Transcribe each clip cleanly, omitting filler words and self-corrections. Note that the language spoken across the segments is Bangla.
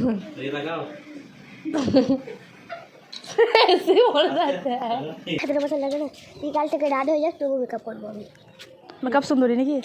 ये लगाओ। ऐसे बोल जाते हैं। खतरा पसंद लगे ना निकाल से रात हो जाए तो वो मेकअप करबो আমি মেকআপ সুন্দরী নাকি?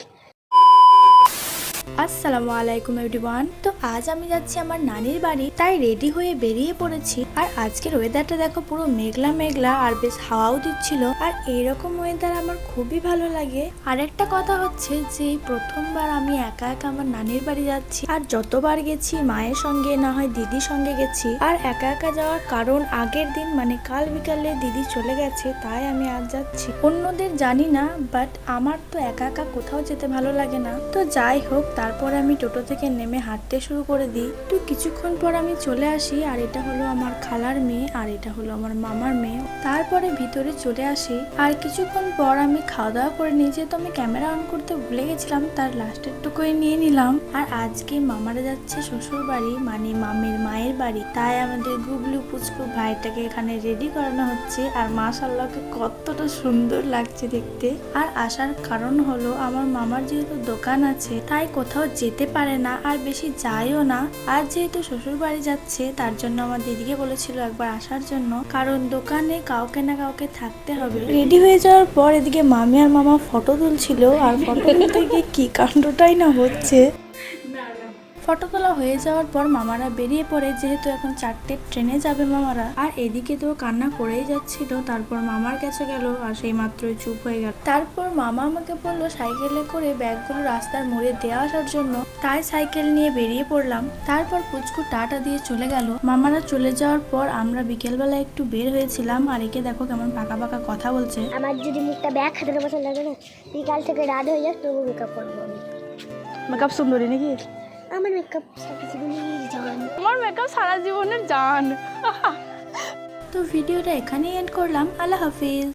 আসসালামু আলাইকুম এভরিওয়ান। তো আজ আমি যাচ্ছি আমার নানির বাড়ি, তাই রেডি হয়ে বেরিয়ে পড়েছি। আর আজকের ওয়েদারটা দেখো, পুরো মেঘলা মেঘলা আর বেশ হাওয়াও দিচ্ছিল। আর এইরকম ওয়েদার আমার খুবই ভালো লাগে। আর একটা কথা হচ্ছে যে প্রথমবার আমি একা একা আমার নানির বাড়ি যাচ্ছি। আর যতবার গেছি মায়ের সঙ্গে, না হয় দিদির সঙ্গে গেছি। আর একা একা যাওয়ার কারণ, আগের দিন মানে কাল বিকালে দিদি চলে গেছে, তাই আমি আজ যাচ্ছি। অন্যদের জানি না, বাট আমার তো একা একা কোথাও যেতে ভালো লাগে না। তো যাই হোক, তারপরে আমি টোটো থেকে নেমে হাঁটতে শুরু করে দিই। তো কিছুক্ষণ পর আমি চলে আসি। আর এটা হলো আমার খালার মেয়ে, আর এটা হলো আমার মামার মেয়ে। তারপরে ভিতরে চলে আসি। আর কিছুক্ষণ পর আমি খাওয়া দাওয়া করে নিই, যেহেতু আমি ক্যামেরা অন করতে ভুলে গেছিলাম, তার লাস্টের টুকুই নিয়ে নিলাম। আর আজকে মামারা যাচ্ছে শ্বশুর বাড়ি, মানে মামির মায়ের বাড়ি। তাই আমাদের গুবলু পুচকু ভাইটাকে এখানে রেডি করানো হচ্ছে। আর মাশাআল্লাহকে কতটা সুন্দর লাগছে দেখতে। আর আসার কারণ হলো, আমার মামার যেহেতু দোকান আছে, তাই কোথাও যেতে পারে না, আর বেশি যায়ও না। আর যেহেতু শ্বশুর বাড়ি যাচ্ছে, তার জন্য আমার দিদিকে বলেছিল একবার আসার জন্য, কারণ দোকানে কাউকে না কাউকে থাকতে হবে। রেডি হয়ে যাওয়ার পর এদিকে মামি আর মামা ফটো তুলছিল। আর ফটো তুলতে গিয়ে কি কাণ্ডটাই না হচ্ছে। ফটো তোলা হয়ে যাওয়ার পর মামারা বেরিয়ে পড়ে, যেহেতু এখন 4টে ট্রেনে যাবে মামারা। আর এদিকে তো কান্না করেই যাচ্ছিল। তারপর মামার কাছে গেল, আর সেই মাত্রই চুপ হয়ে গেল। তারপর মামা আমাকে বললো সাইকেলে করে ব্যাগগুলো রাস্তার মোড়ে দেওয়া আসার জন্য, তাই সাইকেল নিয়ে বেরিয়ে পড়লাম। তারপর পুচকু টাটা দিয়ে চলে গেল। মামারা চলে যাওয়ার পর আমরা বিকেলবেলা একটু বের হয়েছিলাম। আর একে দেখো কেমন পাকা পাকা কথা বলছে। আমার যদি মুখটা ব্যাগ খাতরা পছন্দ লাগে না বিকাল থেকে রাত হয়ে যায় তো মেকআপ করবো আমি। মেকআপ সুন্দরী নাকি? আমার মেকআপ সারা জীবনের জান। আমার মেকআপ সারা জীবনের জান। তো ভিডিওটা এখানেই এন্ড করলাম। আল্লাহ হাফিজ।